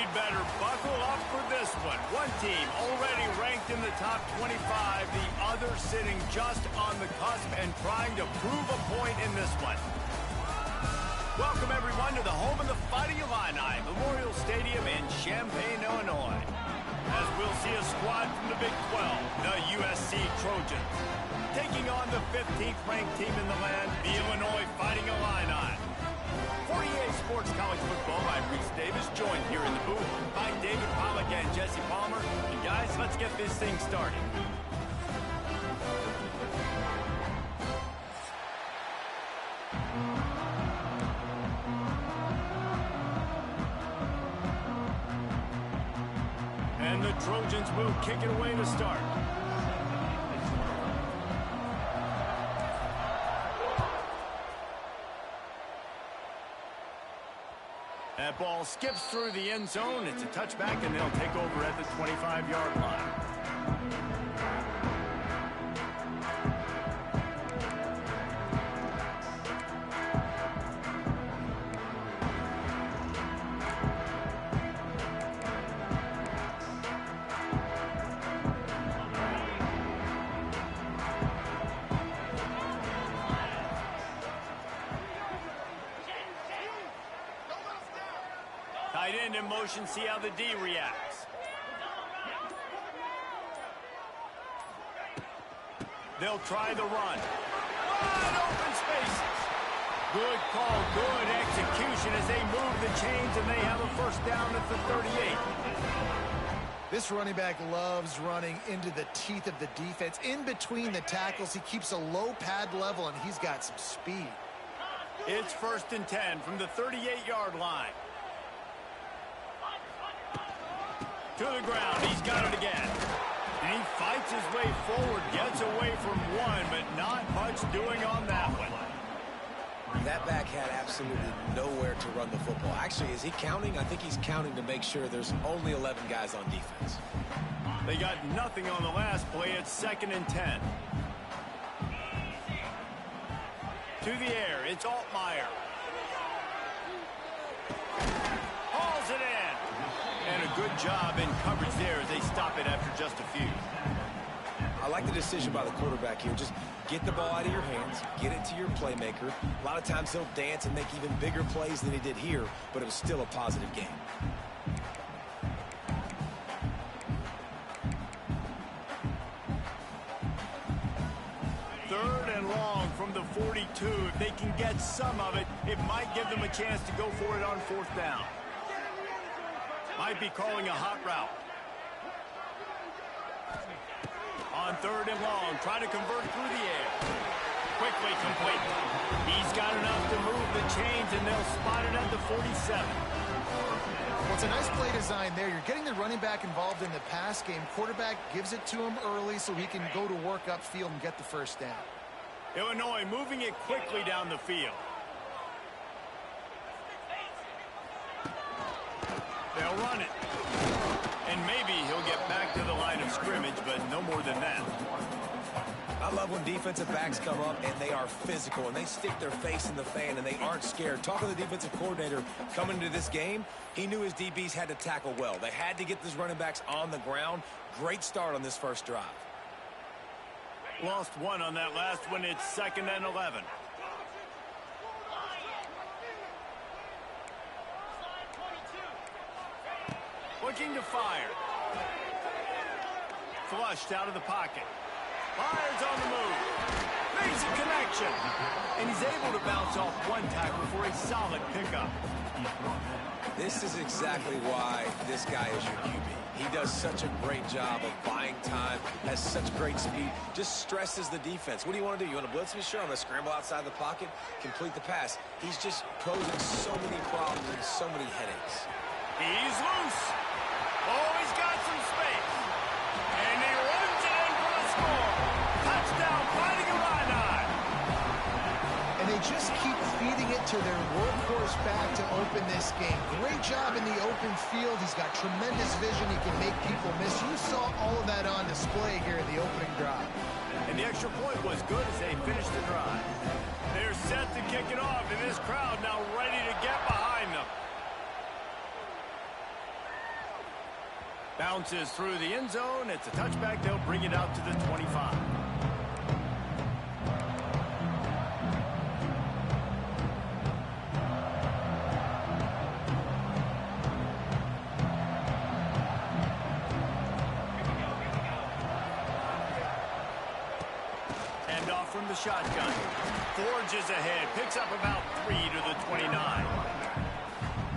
We'd better buckle up for this one. One team already ranked in the top 25, the other sitting just on the cusp and trying to prove a point in this one. Welcome, everyone, to the home of the Fighting Illini, Memorial Stadium in Champaign, Illinois. As we'll see a squad from the Big 12, the USC Trojans, taking on the 15th ranked team in the land, the Illinois Fighting Illini. 48 Sports College Football, I'm Reese Davis, joined here in the booth by David Pollack and Jesse Palmer. And guys, let's get this thing started. And the Trojans will kick it away to start. That ball skips through the end zone. It's a touchback, and they'll take over at the 25-yard line. Tight end in motion, see how the D reacts. They'll try the run. Wide open spaces. Good call, good execution as they move the chains, and they have a first down at the 38. This running back loves running into the teeth of the defense. In between the tackles, he keeps a low pad level, and he's got some speed. It's 1st and 10 from the 38-yard line. To the ground, he's got it again. And he fights his way forward, gets away from one, but not much doing on that one. That back had absolutely nowhere to run the football. Actually, is he counting? I think he's counting to make sure there's only 11 guys on defense. They got nothing on the last play. It's 2nd and 10. To the air, it's Altmaier. Hauls it in. And a good job in coverage there as they stop it after just a few. I like the decision by the quarterback here. Just get the ball out of your hands, get it to your playmaker. A lot of times he'll dance and make even bigger plays than he did here, but it was still a positive game. Third and long from the 42. If they can get some of it, it might give them a chance to go for it on 4th down. Might be calling a hot route. On 3rd and long, try to convert through the air. Quickly complete. He's got enough to move the chains, and they'll spot it at the 47. Well, it's a nice play design there. You're getting the running back involved in the pass game. Quarterback gives it to him early so he can go to work upfield and get the first down. Illinois moving it quickly down the field. They'll run it. And maybe he'll get back to the line of scrimmage, but no more than that. I love when defensive backs come up and they are physical and they stick their face in the fan and they aren't scared. Talking to the defensive coordinator coming into this game, he knew his DBs had to tackle well. They had to get these running backs on the ground. Great start on this first drive. Lost one on that last one. It's 2nd and 11. Looking to fire. Flushed out of the pocket. Fires on the move. Makes a connection. And he's able to bounce off one tackle for a solid pickup. This is exactly why this guy is your QB. He does such a great job of buying time, has such great speed, just stresses the defense. What do you want to do? You want to blitz me? Sure, I'm going to scramble outside the pocket, complete the pass. He's just posing so many problems and so many headaches. He's loose. Oh, he's got some space. And he runs it in for the score. Touchdown, Fighting Illini. And they just keep feeding it to their workhorse back to open this game. Great job in the open field. He's got tremendous vision. He can make people miss. You saw all of that on display here in the opening drive. And the extra point was good as they finished the drive. They're set to kick it off, and this crowd now ready to get behind them. Bounces through the end zone. It's a touchback. They'll bring it out to the 25. Handoff from the shotgun. Forges ahead. Picks up about 3 to the 29.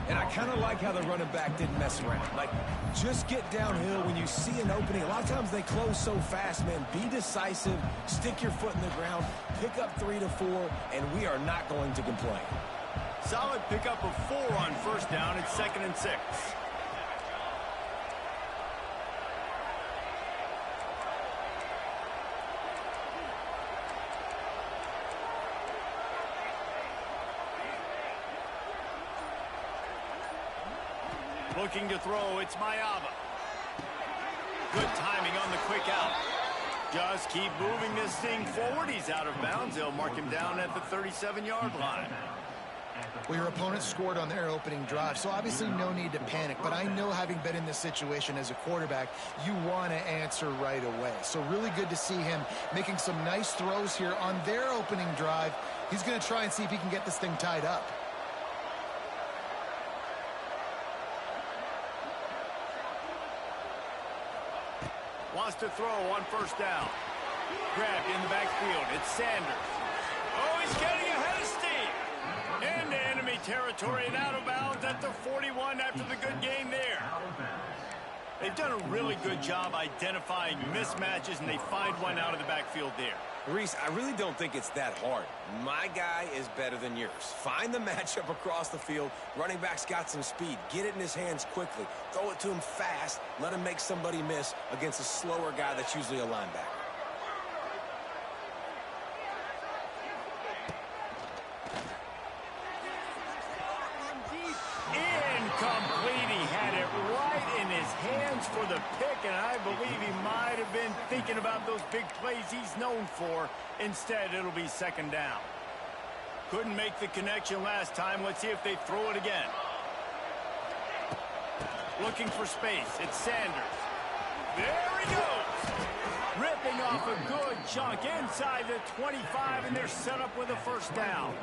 And I kind of like how the running back didn't mess around. Like, just get downhill when you see an opening. A lot of times they close so fast, man. Be decisive, stick your foot in the ground, pick up 3 to 4, and we are not going to complain. Solid pickup of 4 on first down. It's 2nd and 6. Looking to throw, it's Mayava. Good timing on the quick out. Just keep moving this thing forward. He's out of bounds. They'll mark him down at the 37-yard line. Well, your opponent scored on their opening drive, so obviously no need to panic. But I know, having been in this situation as a quarterback, you want to answer right away. So really good to see him making some nice throws here on their opening drive. He's going to try and see if he can get this thing tied up. Wants to throw on first down. Grabbed in the backfield. It's Sanders. Oh, he's getting ahead of steam. Into enemy territory and out of bounds at the 41 after the good game there. They've done a really good job identifying mismatches, and they find one out of the backfield there. Reese, I really don't think it's that hard. My guy is better than yours. Find the matchup across the field. Running back's got some speed. Get it in his hands quickly. Throw it to him fast. Let him make somebody miss against a slower guy that's usually a linebacker. Incomplete. He had it right in his hands for the pick, and I believe he might have been thinking about those big plays he's known for. Instead, it'll be 2nd down. Couldn't make the connection last time. Let's see if they throw it again. Looking for space. It's Sanders. There he goes. Ripping off a good chunk inside the 25, and they're set up with a first down.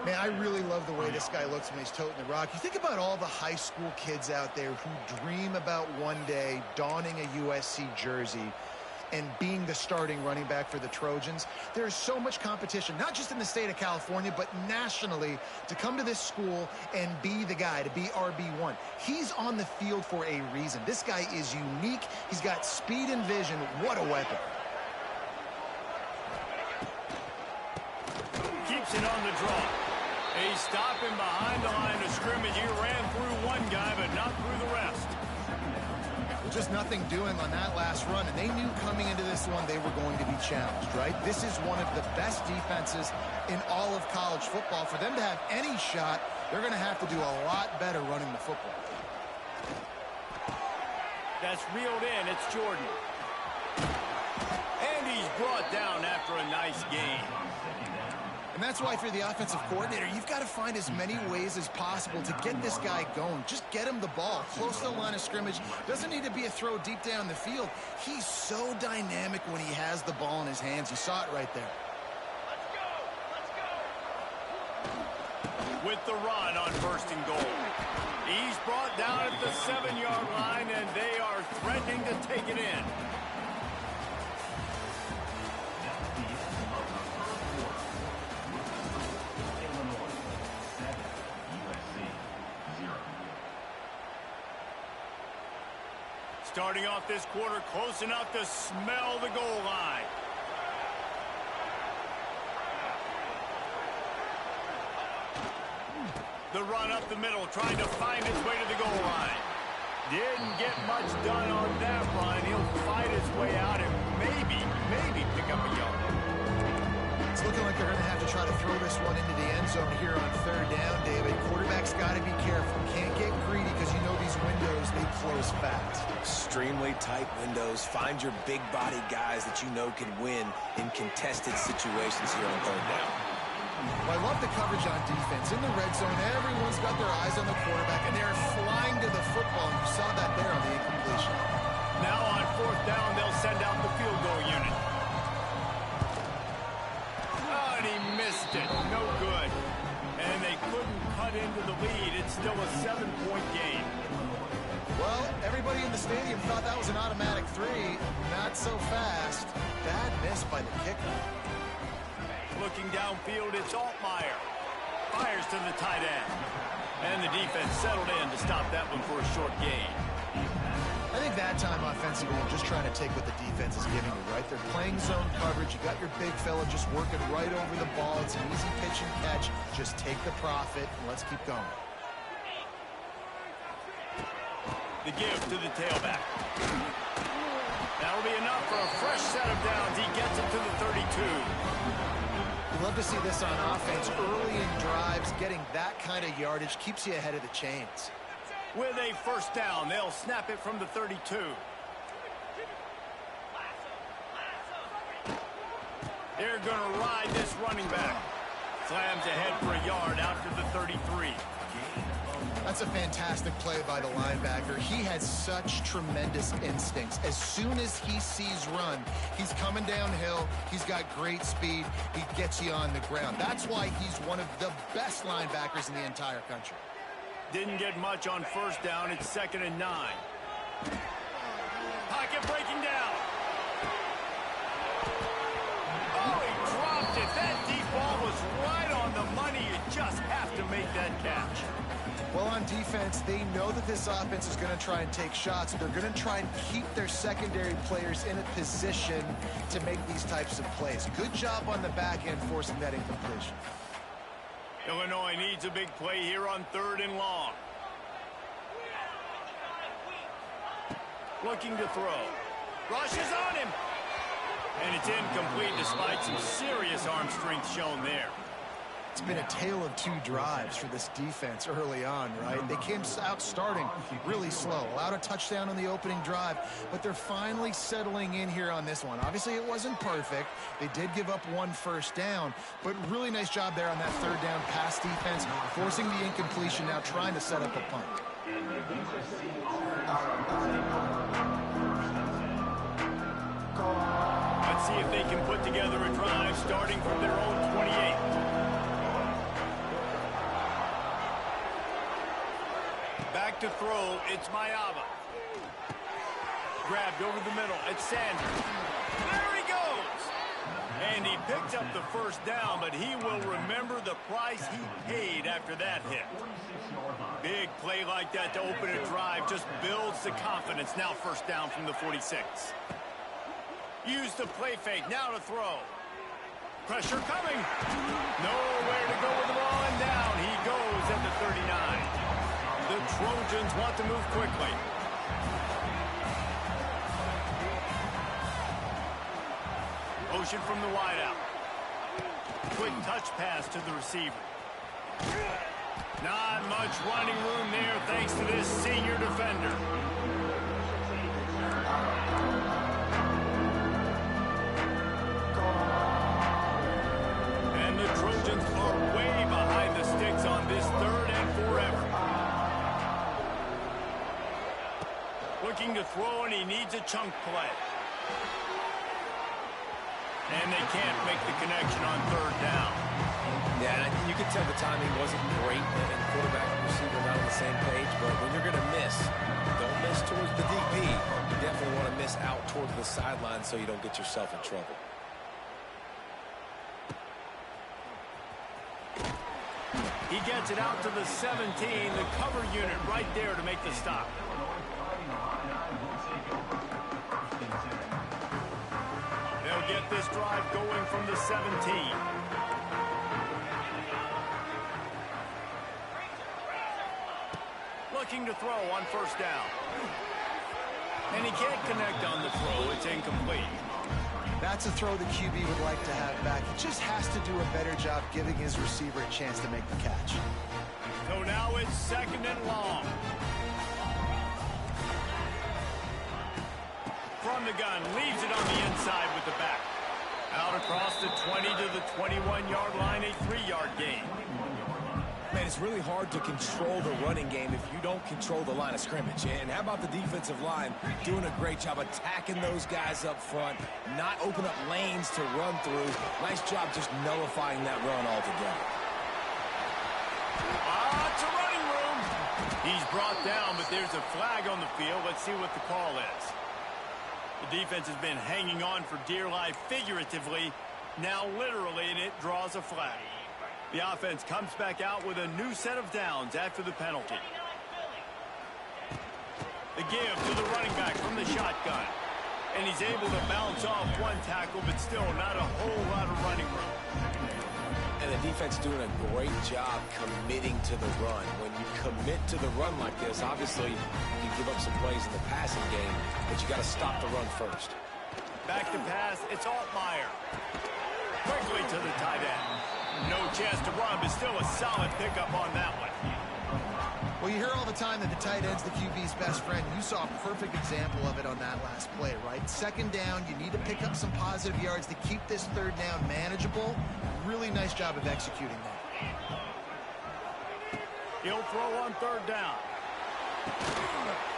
Man, I really love the way this guy looks when he's toting the rock. You think about all the high school kids out there who dream about one day donning a USC jersey and being the starting running back for the Trojans. There's so much competition, not just in the state of California, but nationally, to come to this school and be the guy, to be RB1. He's on the field for a reason. This guy is unique. He's got speed and vision. What a weapon. Keeps it on the draw. He's stopping behind the line of scrimmage. He ran through one guy, but not through the rest. Just nothing doing on that last run, and they knew coming into this one they were going to be challenged, right? This is one of the best defenses in all of college football. For them to have any shot, they're going to have to do a lot better running the football. That's reeled in. It's Jordan. And he's brought down after a nice gain. And that's why, if you're the offensive coordinator, you've got to find as many ways as possible to get this guy going. Just get him the ball close to the line of scrimmage. Doesn't need to be a throw deep down the field. He's so dynamic when he has the ball in his hands. You saw it right there. With the run on 1st and goal. He's brought down at the 7-yard line, and they are threatening to take it in. Starting off this quarter close enough to smell the goal line. The run up the middle, trying to find his way to the goal line. Didn't get much done on that run. He'll fight his way out and maybe pick up a yard. It's looking like they're going to have to try to throw this one into the end zone here on 3rd down, David. Quarterback's got to be careful. Can't get greedy because you know these windows, they close fast. Extremely tight windows. Find your big-body guys that you know can win in contested situations here on 3rd down. Well, I love the coverage on defense. In the red zone, everyone's got their eyes on the quarterback, and they're flying to the football. And you saw that there on the incompletion. Now on fourth down, they'll send out the field goal unit. Oh, and he missed it. No good. And they couldn't cut into the lead. It's still a 7-point game. Well, everybody in the stadium thought that was an automatic 3. Not so fast. Bad miss by the kicker. Looking downfield, it's Altmaier. Fires to the tight end. And the defense settled in to stop that one for a short gain. I think that time offensively, I'm just trying to take what the defense is giving you, right? They're playing zone coverage. You got your big fella just working right over the ball. It's an easy pitch and catch. Just take the profit, and let's keep going. The give to the tailback. That'll be enough for a fresh set of downs. He gets it to the 32. You love to see this on offense. Early in drives, getting that kind of yardage keeps you ahead of the chains. With a first down, they'll snap it from the 32. They're going to ride this running back. Slams ahead for a yard out to the 33. That's a fantastic play by the linebacker. He has such tremendous instincts. As soon as he sees run, he's coming downhill. He's got great speed. He gets you on the ground. That's why he's one of the best linebackers in the entire country. Didn't get much on first down. It's 2nd and 9. Pocket breaking down. Oh, he dropped it. That deep ball was right on the money. You just have to make that catch. Well, on defense, they know that this offense is going to try and take shots. They're going to try and keep their secondary players in a position to make these types of plays. Good job on the back end forcing that incompletion. Illinois needs a big play here on 3rd and long. Looking to throw. Rushes on him. And it's incomplete despite some serious arm strength shown there. It's been a tale of 2 drives for this defense early on, right? They came out starting really slow, allowed a touchdown on the opening drive, but they're finally settling in here on this one. Obviously, it wasn't perfect. They did give up 1 first down, but really nice job there on that 3rd down pass defense, forcing the incompletion, now trying to set up a punt. Let's see if they can put together a drive starting from their own 28. Back to throw, it's Mayava. Grabbed over the middle, it's Sanders. There he goes! And he picked up the first down, but he will remember the price he paid after that hit. Big play like that to open a drive just builds the confidence. Now first down from the 46. Use the play fake, now to throw. Pressure coming. Nowhere to go with the ball, and down he goes at the 39. The Trojans want to move quickly. Motion from the wideout. Quick touch pass to the receiver. Not much running room there thanks to this senior defender. And the Trojans are way behind the sticks on this 3rd and forever. Looking to throw, and he needs a chunk play. And they can't make the connection on 3rd down. Yeah, and you can tell the timing wasn't great, and the quarterback and receiver not on the same page, but when you're going to miss, don't miss towards the DP. You definitely want to miss out towards the sideline so you don't get yourself in trouble. He gets it out to the 17, the cover unit right there to make the stop. They'll get this drive going from the 17. Looking to throw on first down. And he can't connect on the throw. It's incomplete. That's a throw the QB would like to have back. He just has to do a better job giving his receiver a chance to make the catch. So now it's 2nd and long. From the gun, leaves it on the inside with the back. Out across the 20 to the 21-yard line, a 3-yard gain. Man, it's really hard to control the running game if you don't control the line of scrimmage. And how about the defensive line doing a great job attacking those guys up front, not open up lanes to run through. Nice job just nullifying that run altogether. It's a running room. He's brought down, but there's a flag on the field. Let's see what the call is. The defense has been hanging on for dear life figuratively, now literally, and it draws a flag. The offense comes back out with a new set of downs after the penalty. The give to the running back from the shotgun. And he's able to bounce off one tackle, but still not a whole lot of running room. And the defense doing a great job committing to the run. When you commit to the run like this, obviously you give up some plays in the passing game, but you got to stop the run first. Back to pass, it's Altmaier. Quickly to the tight end. No chance to run, but still a solid pickup on that one. Well, you hear all the time that the tight end's the QB's best friend. You saw a perfect example of it on that last play, right? Second down, you need to pick up some positive yards to keep this third down manageable. Really nice job of executing that. He'll throw on third down.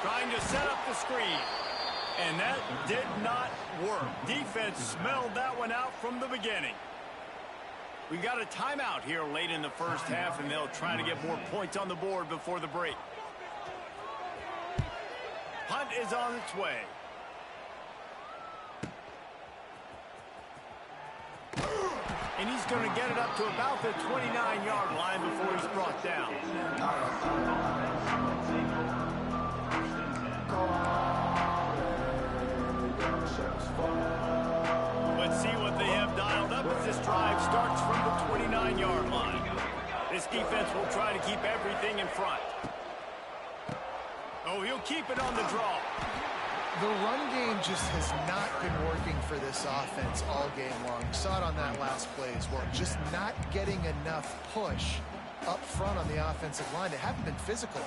Trying to set up the screen. And that did not work. Defense smelled that one out from the beginning. We got a timeout here late in the first half, and they'll try to get more points on the board before the break. Punt is on its way. And he's going to get it up to about the 29-yard line before he's brought down. Let's see what they have dialed up as this drive starts from the 29-yard line. This defense will try to keep everything in front. Oh, he'll keep it on the draw. The run game just has not been working for this offense all game long. You saw it on that last play as well. Just not getting enough push up front on the offensive line. They haven't been physical.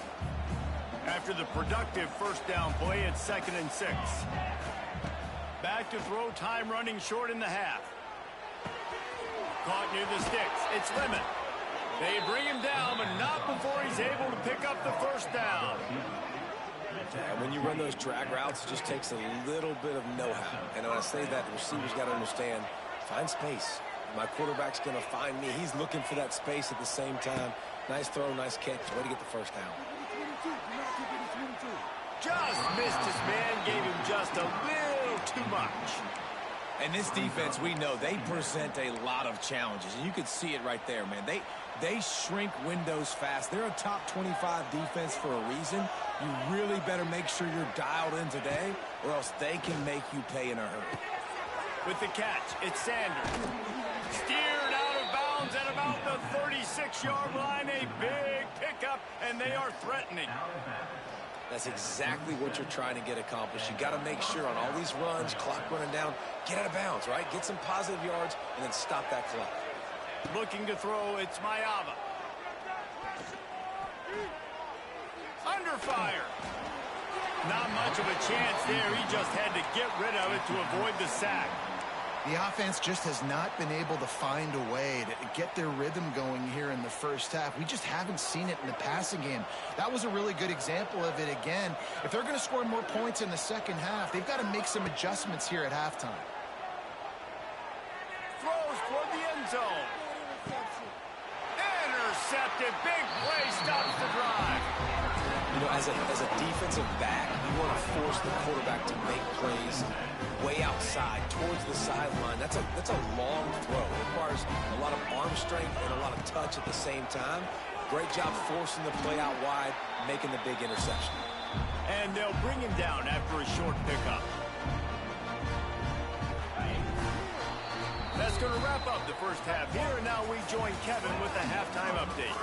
After the productive first down play, it's 2nd and 6. Back to throw, time running short in the half. Caught near the sticks. It's Lemon. They bring him down, but not before he's able to pick up the first down. And when you run those drag routes, it just takes a little bit of know-how. And when I say that, the receivers got to understand, find space. My quarterback's going to find me. He's looking for that space at the same time. Nice throw, nice catch. Way to get the first down. Just missed his man, gave him just a little too much. And this defense, we know, they present a lot of challenges. And you can see it right there, man. They shrink windows fast. They're a top 25 defense for a reason. You really better make sure you're dialed in today, or else they can make you pay in a hurry. With the catch, it's Sanders. Steered out of bounds at about the 36-yard line. A big pickup, and they are threatening. That's exactly what you're trying to get accomplished. You got to make sure on all these runs, clock running down, get out of bounds, right? Get some positive yards, and then stop that clock. Looking to throw, it's Mayava. Under fire. Not much of a chance there. He just had to get rid of it to avoid the sack. The offense just has not been able to find a way to get their rhythm going here in the first half. We just haven't seen it in the passing game. That was a really good example of it again. If they're going to score more points in the second half, they've got to make some adjustments here at halftime. Throws toward the end zone. Intercepted. Big play stops the drive. You know, as a defensive back, you want to force the quarterback to make plays way outside, towards the sideline. That's a long throw. It requires a lot of arm strength and a lot of touch at the same time. Great job forcing the play out wide, making the big interception. And they'll bring him down after a short pickup. That's going to wrap up the first half here, and now we join Kevin with the halftime update.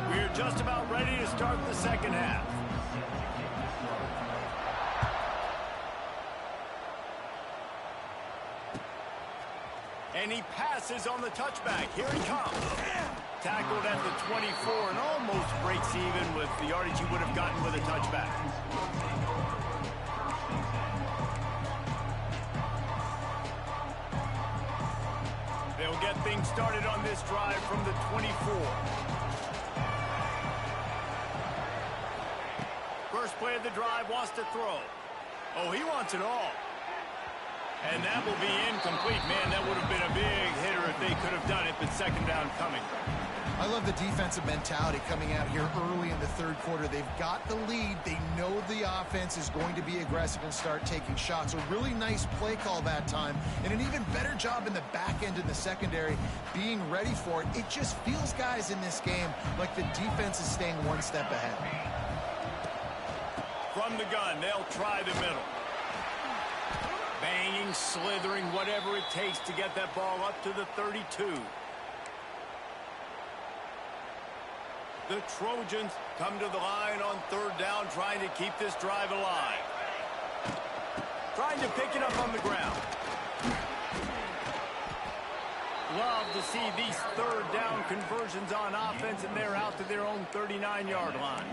We're just about ready to start the second half. And he passes on the touchback. Here he comes. Tackled at the 24 and almost breaks even with the yardage he would have gotten with a touchback. getting started on this drive from the 24. First play of the drive, wants to throw. Oh, he wants it all. And that will be incomplete. Man, that would have been a big hitter if they could have done it, but second down coming. I love the defensive mentality coming out here early in the third quarter. They've got the lead. They know the offense is going to be aggressive and start taking shots. A really nice play call that time, and an even better job in the back end in the secondary being ready for it. It just feels, guys, in this game like the defense is staying one step ahead. From the gun, they'll try the middle. Banging, slithering, whatever it takes to get that ball up to the 32. The Trojans come to the line on third down, trying to keep this drive alive. Trying to pick it up on the ground. Love to see these third down conversions on offense, and they're out to their own 39-yard line.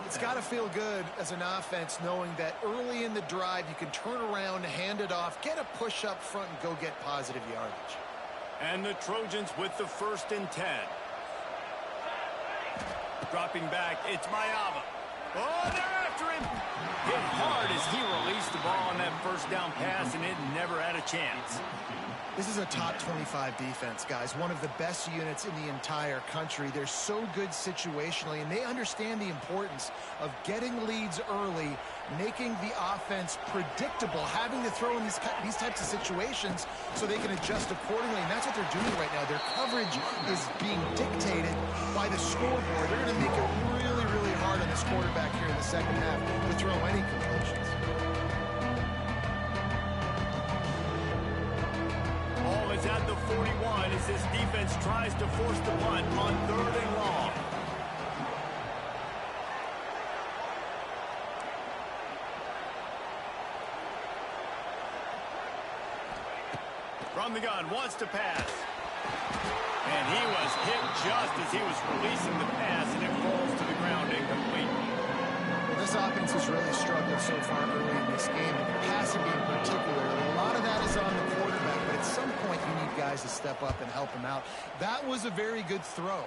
It's got to feel good as an offense knowing that early in the drive you can turn around, hand it off, get a push up front, and go get positive yardage. And the Trojans with the 1st and 10. Dropping back, it's Mayava. Oh, they're after him. Hit hard as he released the ball on that first down pass, and it never had a chance. This is a top 25 defense, guys. One of the best units in the entire country. They're so good situationally, and they understand the importance of getting leads early, making the offense predictable, having to throw in these types of situations so they can adjust accordingly. And that's what they're doing right now. Their coverage is being dictated by the scoreboard. They're going to make it really, really hard on this quarterback here in the second half to throw any completions. Ball is at the 41 as this defense tries to force the punt on 3rd and long. From the gun, wants to pass. And he was hit just as he was releasing the pass, and it falls to the ground incomplete. Well, this offense has really struggled so far early in this game, and the passing game particularly. A lot of that is on the quarterback, but at some point you need guys to step up and help him out. That was a very good throw.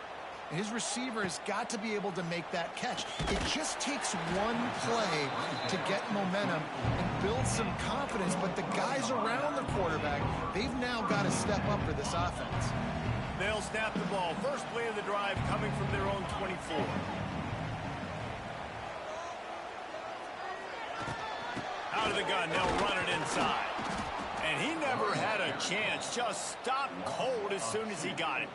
His receiver has got to be able to make that catch. It just takes one play to get momentum and build some confidence, but the guys around the quarterback, they've now got to step up for this offense. They'll snap the ball. First play of the drive coming from their own 24. Out of the gun, they'll run it inside. And he never had a chance, just stopped cold as soon as he got it.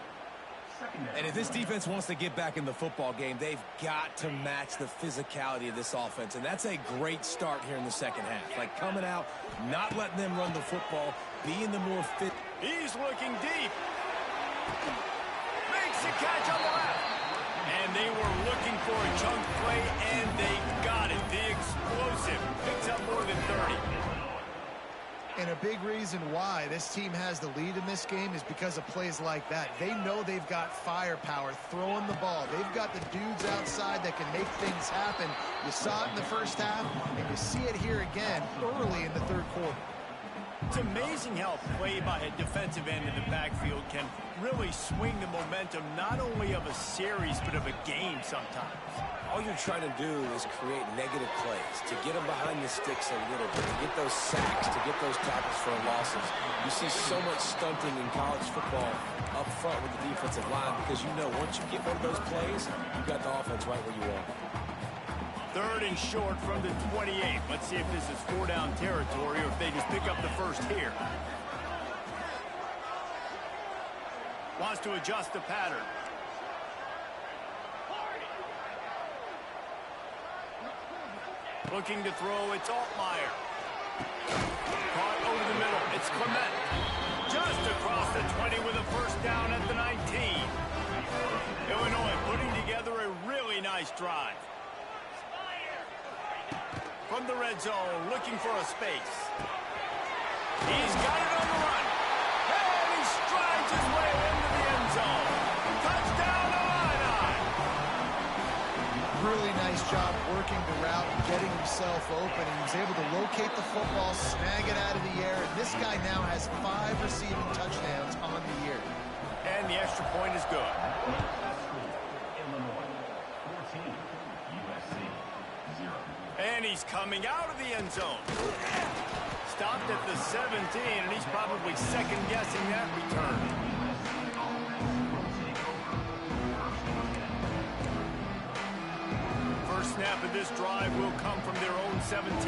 And if this defense wants to get back in the football game, they've got to match the physicality of this offense. And that's a great start here in the second half. Like coming out, not letting them run the football, being the more fit. He's looking deep. Makes the catch on the left. And they were looking for a chunk play, and they got it. The explosive picks up more than 30. And a big reason why this team has the lead in this game is because of plays like that. They know they've got firepower throwing the ball. They've got the dudes outside that can make things happen. You saw it in the first half, and you see it here again early in the third quarter. It's amazing how play by a defensive end in the backfield can really swing the momentum not only of a series but of a game sometimes. All you're trying to do is create negative plays, to get them behind the sticks a little bit, to get those sacks, to get those tackles for losses. You see so much stunting in college football up front with the defensive line because you know once you get one of those plays, you've got the offense right where you want. 3rd and short from the 28. Let's see if this is 4-down territory or if they just pick up the first here. Wants to adjust the pattern. Looking to throw, it's Altmaier. Caught over the middle, it's Clement. Just across the 20 with a first down at the 19. Illinois putting together a really nice drive. From the red zone, looking for a space. He's got it on the run. And he strides his way into the end zone. Touchdown, Illini! Really nice job working the route and getting himself open. And he was able to locate the football, snag it out of the air. And this guy now has 5 receiving touchdowns on the year. And the extra point is good. And he's coming out of the end zone. Stopped at the 17, and he's probably second-guessing that return. First snap of this drive will come from their own 17.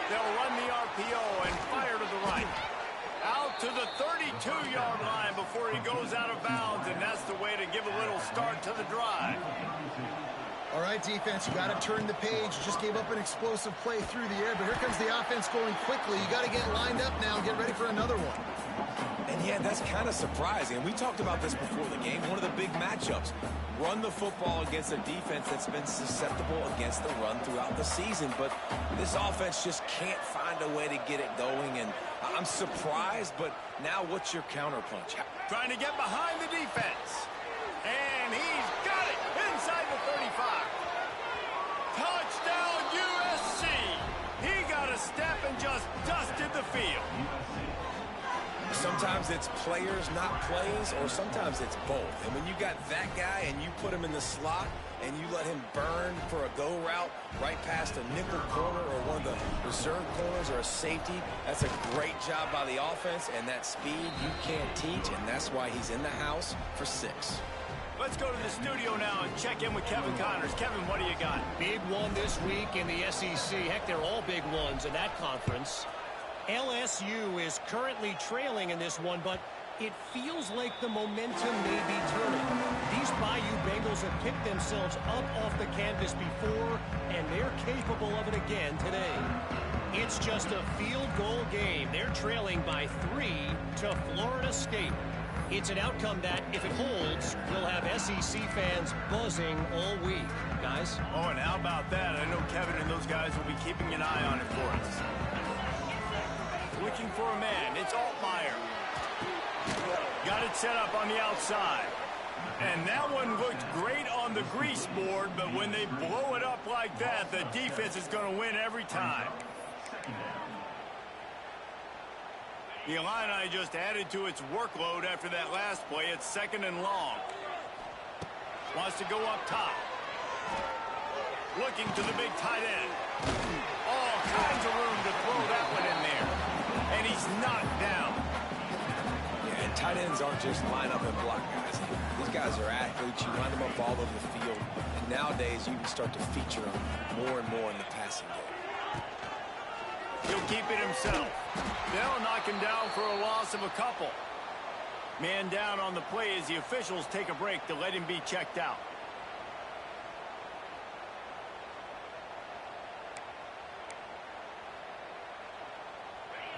They'll run the RPO and fire to the right. Out to the 32-yard line before he goes out of bounds, and that's the way to give a little start to the drive. All right, defense, you got to turn the page. You just gave up an explosive play through the air, but here comes the offense going quickly. You got to get lined up now and get ready for another one. And yeah, that's kind of surprising. We talked about this before the game. One of the big matchups. Run the football against a defense that's been susceptible against the run throughout the season. But this offense just can't find a way to get it going. And I'm surprised, but now what's your counterpunch? Trying to get behind the defense. And he's got it inside the 35. Touchdown USC. He got a step and just dusted the field. Sometimes it's players, not plays, or sometimes it's both. And when you got that guy and you put him in the slot and you let him burn for a go route right past a nickel corner or one of the reserve corners or a safety, that's a great job by the offense, and that speed you can't teach, and that's why he's in the house for 6. Let's go to the studio now and check in with Kevin Connors. Kevin, what do you got? Big one this week in the SEC. Heck, they're all big ones in that conference. LSU is currently trailing in this one, but it feels like the momentum may be turning. These Bayou Bengals have picked themselves up off the canvas before, and they're capable of it again today. It's just a field goal game. They're trailing by 3 to Florida State. It's an outcome that, if it holds, will have SEC fans buzzing all week. Guys? Oh, and how about that? I know Kevin and those guys will be keeping an eye on it for us. Looking for a man. It's Altmaier. Got it set up on the outside. And that one looked great on the grease board, but when they blow it up like that, the defense is going to win every time. The Illini just added to its workload after that last play. It's 2nd and long. Wants to go up top. Looking to the big tight end. All kinds of room to throw that one in there. And he's knocked down. Yeah, and tight ends aren't just line up and block guys. These guys are athletes. You line them up all over the field. And nowadays, you can start to feature them more and more in the passing game. He'll keep it himself. They'll knock him down for a loss of a couple. Man down on the play as the officials take a break to let him be checked out.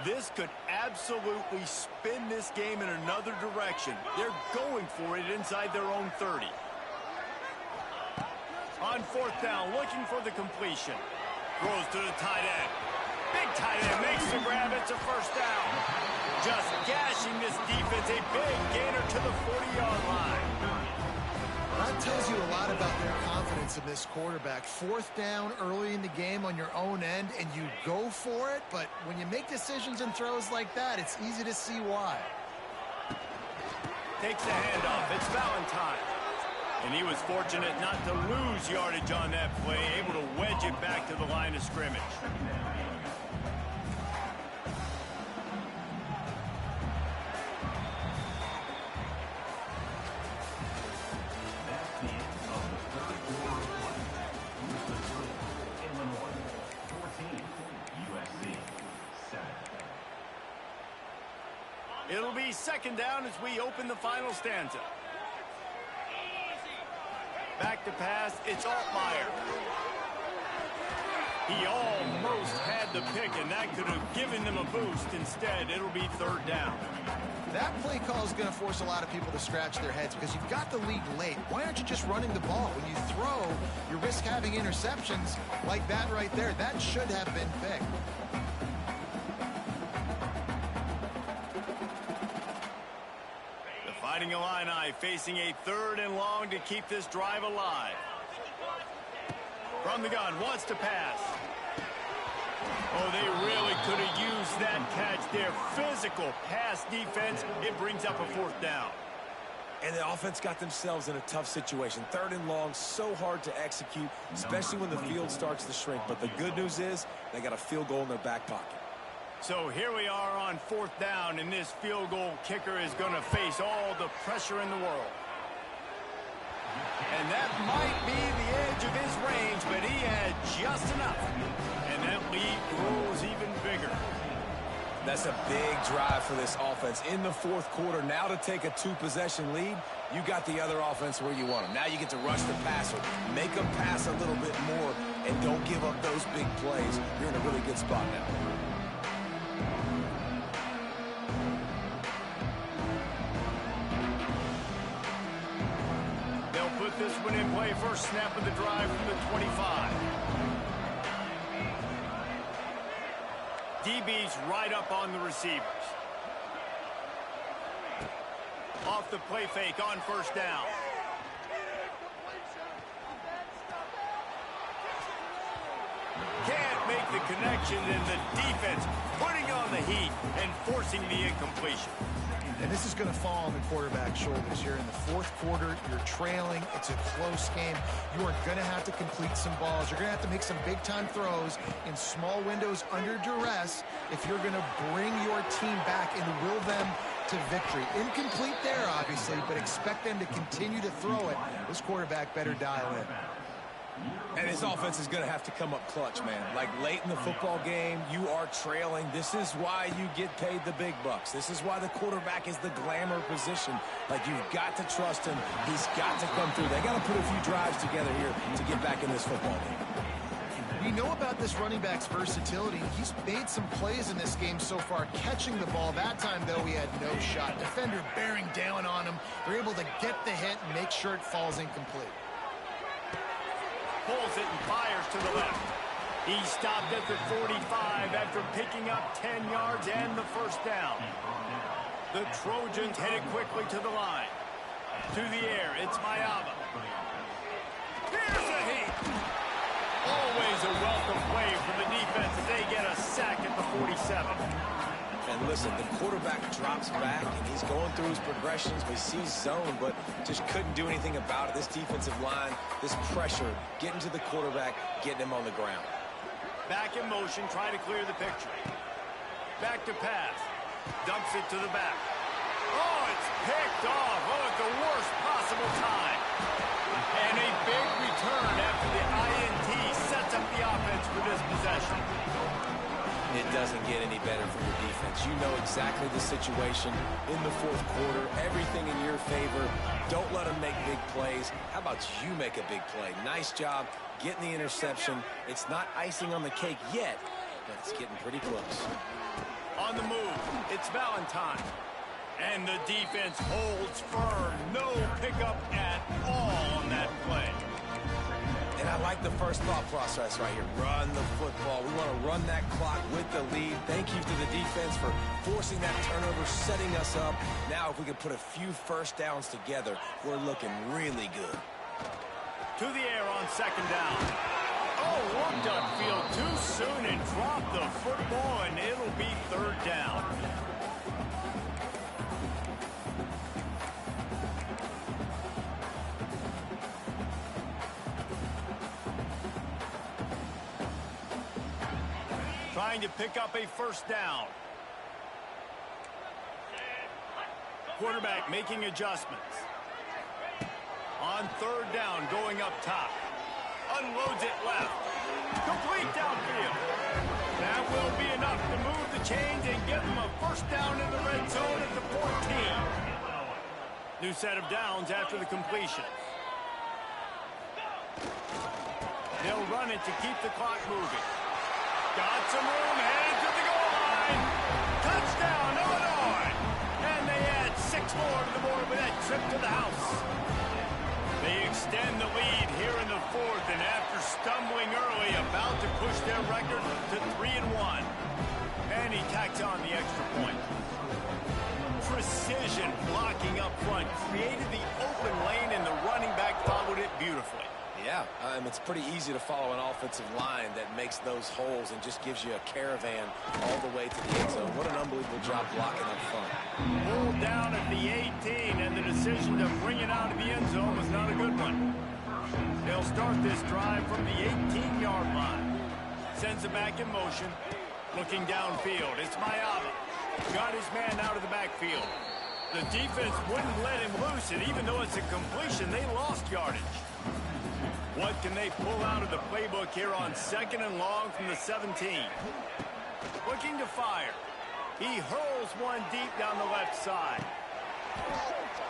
This could absolutely spin this game in another direction. They're going for it inside their own 30. On 4th down, looking for the completion. Throws to the tight end. Big tight end makes the grab. It's a first down. Just gashing this defense. A big gainer to the 40-yard line. That tells you a lot about their confidence in this quarterback. 4th down early in the game on your own end, and you go for it. But when you make decisions and throws like that, it's easy to see why. Takes the handoff. It's Valentine. And he was fortunate not to lose yardage on that play, able to wedge it back to the line of scrimmage. It'll be 2nd down as we open the final stanza. Back to pass, it's Altmaier. He almost had the pick, and that could have given them a boost. Instead, it'll be 3rd down. That play call is going to force a lot of people to scratch their heads because you've got the lead late. Why aren't you just running the ball? When you throw, you risk having interceptions like that right there. That should have been picked. Fighting Illini, facing a 3rd and long to keep this drive alive. From the gun, wants to pass. Oh, they really could have used that catch there. Physical pass defense. It brings up a 4th down. And the offense got themselves in a tough situation. 3rd and long, so hard to execute, especially when the field starts to shrink. But the good news is they got a field goal in their back pocket. So here we are on 4th down, and this field goal kicker is going to face all the pressure in the world. And that might be the edge of his range, but he had just enough. And that lead grows even bigger. That's a big drive for this offense in the 4th quarter. Now to take a 2-possession lead, you got the other offense where you want them. Now you get to rush the passer, make them pass a little bit more, and don't give up those big plays. You're in a really good spot now. They'll put this one in play. First snap of the drive from the 25. DB's right up on the receivers. Off the play fake on 1st down. Can't make the connection, and the defense putting on the heat and forcing the incompletion. And this is going to fall on the quarterback's shoulders here in the 4th quarter. You're trailing. It's a close game. You are going to have to complete some balls. You're going to have to make some big-time throws in small windows under duress if you're going to bring your team back and will them to victory. Incomplete there, obviously, but expect them to continue to throw it. This quarterback better dial in. And his offense is going to have to come up clutch, man. Like late in the football game, you are trailing. This is why you get paid the big bucks. This is why the quarterback is the glamour position. Like, you've got to trust him. He's got to come through. They got to put a few drives together here to get back in this football game. We know about this running back's versatility. He's made some plays in this game so far, catching the ball. That time, though, he had no shot. Defender bearing down on him. They're able to get the hit and make sure it falls incomplete. Pulls it and fires to the left. He stopped at the 45 after picking up 10 yards and the 1st down. The Trojans headed quickly to the line. To the air, it's Mayava. Here's a heat. Always a welcome play for the defense as they get a sack at the 47. And listen, the quarterback drops back, and he's going through his progressions. We see zone, but just couldn't do anything about it. This defensive line, this pressure, getting to the quarterback, getting him on the ground. Back in motion, try to clear the picture. Back to pass. Dumps it to the back. Oh, it's picked off. Oh, at the worst possible time. And a big return after the INT sets up the offense for this possession. It doesn't get any better for your defense. You know exactly the situation in the 4th quarter. Everything in your favor. Don't let them make big plays. How about you make a big play? Nice job getting the interception. It's not icing on the cake yet, but it's getting pretty close. On the move, it's Valentine. And the defense holds firm. No pickup at all on that play. And I like the first thought process right here. Run the football. We want to run that clock with the lead. Thank you to the defense for forcing that turnover, setting us up. Now, if we can put a few 1st downs together, we're looking really good. To the air on 2nd down. Oh, looked upfield too soon and dropped the football, and it'll be 3rd down. Trying to pick up a 1st down. Quarterback making adjustments. On 3rd down, going up top. Unloads it left. Complete downfield. That will be enough to move the chains and give them a 1st down in the red zone at the 14. New set of downs after the completion. They'll run it to keep the clock moving. Got some room, headed to the goal line. Touchdown, Illinois. And they add 6 more to the board with that trip to the house. They extend the lead here in the 4th, and after stumbling early, about to push their record to 3-1. And he tacks on the extra point. precision blocking up front, created the open lane, and the running back followed it beautifully. Yeah, it's pretty easy to follow an offensive line that makes those holes and just gives you a caravan all the way to the end zone. What an unbelievable job blocking up front. Pulled down at the 18, and the decision to bring it out of the end zone was not a good one. They'll start this drive from the 18-yard line. Sends it back in motion. Looking downfield, it's Mayaba. Got his man out of the backfield. The defense wouldn't let him loose, and even though it's a completion, they lost yardage. What can they pull out of the playbook here on 2nd and long from the 17? Looking to fire. He hurls one deep down the left side.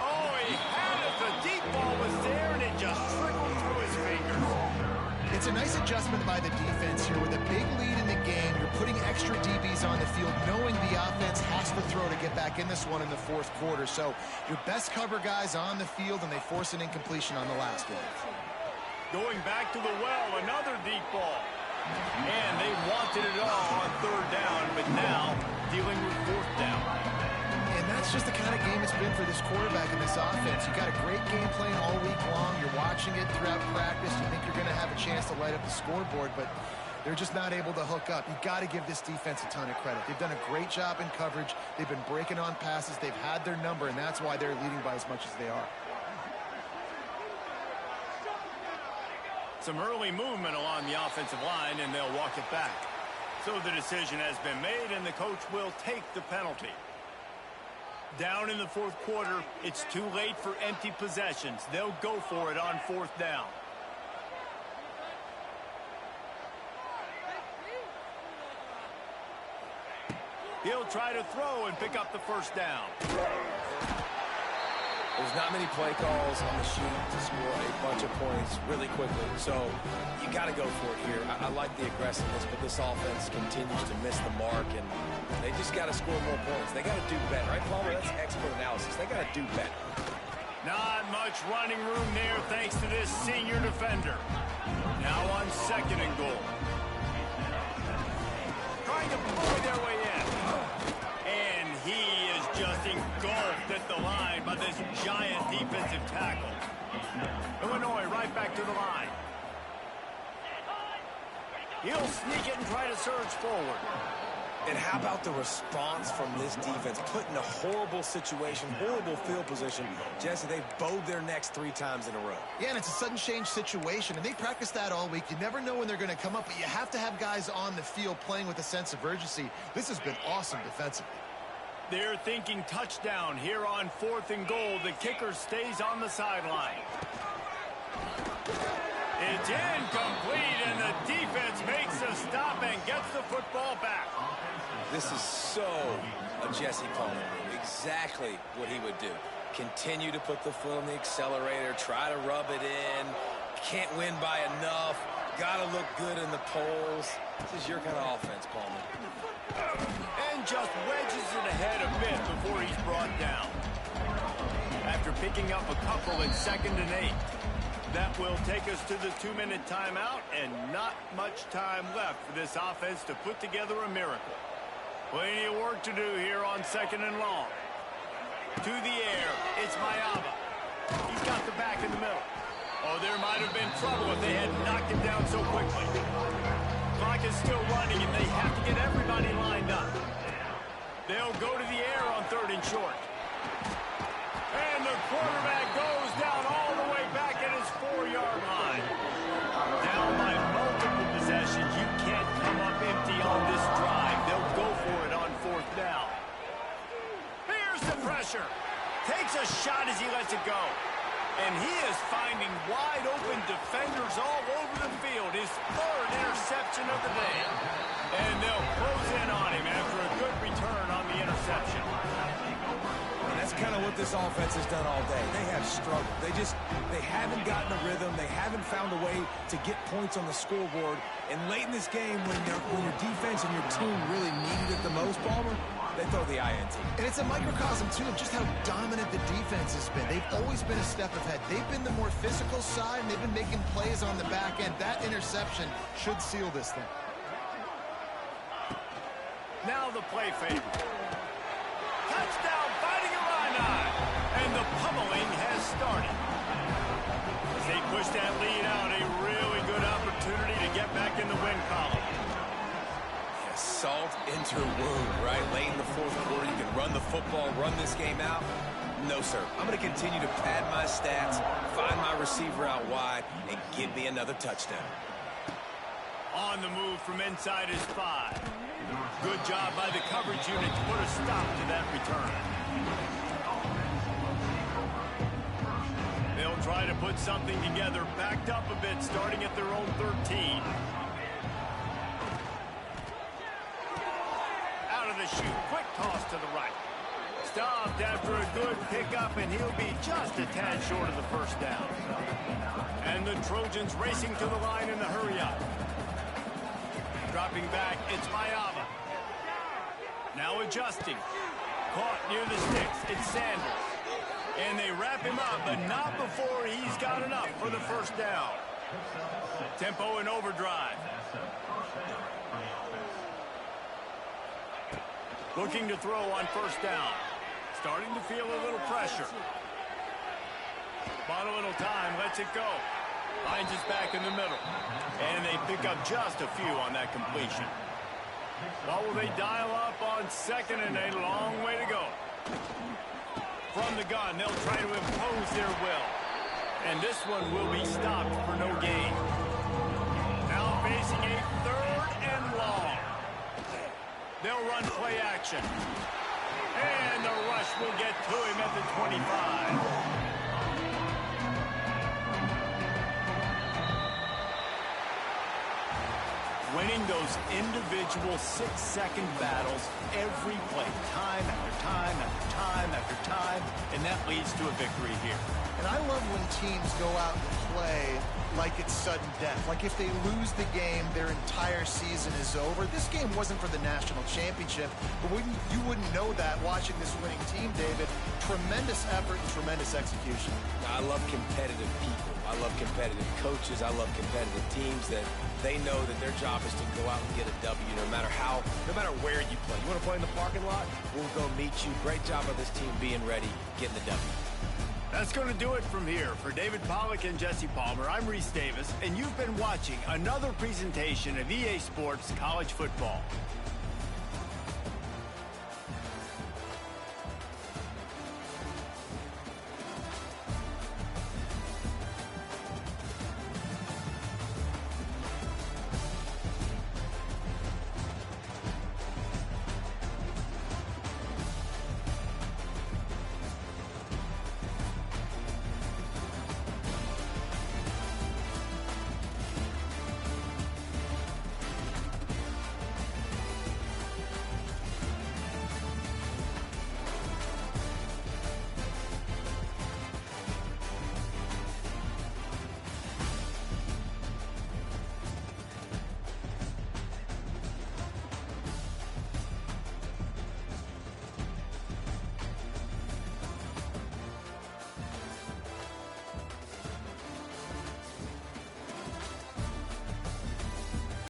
Oh, he had it. The deep ball was there, and it just trickled through his fingers. It's a nice adjustment by the defense here. With a big lead in the game, you're putting extra DBs on the field, knowing the offense has to throw to get back in this one in the 4th quarter. So your best cover guys on the field, and they force an incompletion on the last one. Going back to the well, another deep ball. And they wanted it all on 3rd down, but now dealing with 4th down. And that's just the kind of game it's been for this quarterback in this offense. You got a great game plan all week long. You're watching it throughout practice. You think you're going to have a chance to light up the scoreboard, but they're just not able to hook up. You got to give this defense a ton of credit. They've done a great job in coverage. They've been breaking on passes. They've had their number, and that's why they're leading by as much as they are. Some early movement along the offensive line, and they'll walk it back. So the decision has been made, and the coach will take the penalty. Down in the 4th quarter, it's too late for empty possessions. They'll go for it on 4th down. He'll try to throw and pick up the 1st down. There's not many play calls on the sheet to score a bunch of points really quickly, so you got to go for it here. I like the aggressiveness, but this offense continues to miss the mark, and they just got to score more points. They got to do better, right, Palmer? That's expert analysis. They got to do better. Not much running room there thanks to this senior defender. Now on 2nd and goal. Trying to bully their way in. And he is just engulfed at the line by this giant defensive tackle. Illinois right back to the line. He'll sneak it and try to surge forward. And how about the response from this defense? Put in a horrible situation, horrible field position. Jesse, they've bowed their necks 3 times in a row. Yeah, and it's a sudden change situation, and they practice that all week. You never know when they're going to come up, but you have to have guys on the field playing with a sense of urgency. This has been awesome defensively. They're thinking touchdown here on 4th and goal. The kicker stays on the sideline. It's incomplete, and the defense makes a stop and gets the football back. This is so a Jesse Palmer move. Exactly what he would do. Continue to put the foot on the accelerator, try to rub it in. Can't win by enough. Got to look good in the polls. This is your kind of offense, Palmer. And just wedges it ahead a bit before he's brought down. After picking up a couple in 2nd and 8. That will take us to the 2-minute timeout, and not much time left for this offense to put together a miracle. Plenty of work to do here on 2nd and long. To the air, it's Mayaba. He's got the back in the middle. Oh, there might have been trouble if they had knocked him down so quickly. Clock is still running, and they have to get everybody lined up. They'll go to the air on 3rd and short. And the quarterback goes down all the way back at his 4-yard line. Down by multiple possessions. You can't come up empty on this drive. They'll go for it on 4th down. Here's the pressure. Takes a shot as he lets it go. And he is finding wide open defenders all over the field. His 3rd interception of the day. And they'll close in on him after a good return on the interception. And that's kind of what this offense has done all day. They have struggled. They haven't gotten a rhythm. They haven't found a way to get points on the scoreboard. And late in this game, when your defense and your team really needed it the most, Palmer, they throw the INT. And it's a microcosm, too, of just how dominant the defense has been. They've always been a step ahead. They've been the more physical side, and they've been making plays on the back end. That interception should seal this thing. Now the play fake. Touchdown, fighting And the pummeling has started. As they push that lead out, a really good opportunity to get back in the win column. Yeah, salt into a wound, right? Late in the fourth quarter, you can run the football, run this game out. No, sir. I'm going to continue to pad my stats, find my receiver out wide, and give me another touchdown. On the move from inside his 5. Good job by the coverage unit to put a stop to that return. They'll try to put something together, backed up a bit, starting at their own 13. Out of the chute, quick toss to the right. Stopped after a good pickup, and he'll be just a tad short of the first down. And the Trojans racing to the line in the hurry-up. Dropping back, it's Mayava. Now adjusting. Caught near the sticks, it's Sanders. And they wrap him up, but not before he's got enough for the first down. Tempo and overdrive. Looking to throw on first down. Starting to feel a little pressure. Bought a little time, lets it go. Finds us back in the middle. And they pick up just a few on that completion. What will they dial up on second, and a long way to go. From the gun, they'll try to impose their will. And this one will be stopped for no gain. Now facing a 3rd and long. They'll run play action. And the rush will get to him at the 25. Winning those individual 6-second battles every play, time after time after time after time, and that leads to a victory here. And I love when teams go out and play like it's sudden death. Like if they lose the game, their entire season is over. This game wasn't for the national championship, but you wouldn't know that watching this winning team, David. Tremendous effort and tremendous execution. I love competitive people. I love competitive coaches. I love competitive teams that they know that their job is to go out and get a W no matter where you play. You want to play in the parking lot? We'll go meet you. Great job of this team being ready, getting the W. That's going to do it from here. For David Pollack and Jesse Palmer, I'm Reese Davis, and you've been watching another presentation of EA Sports College Football.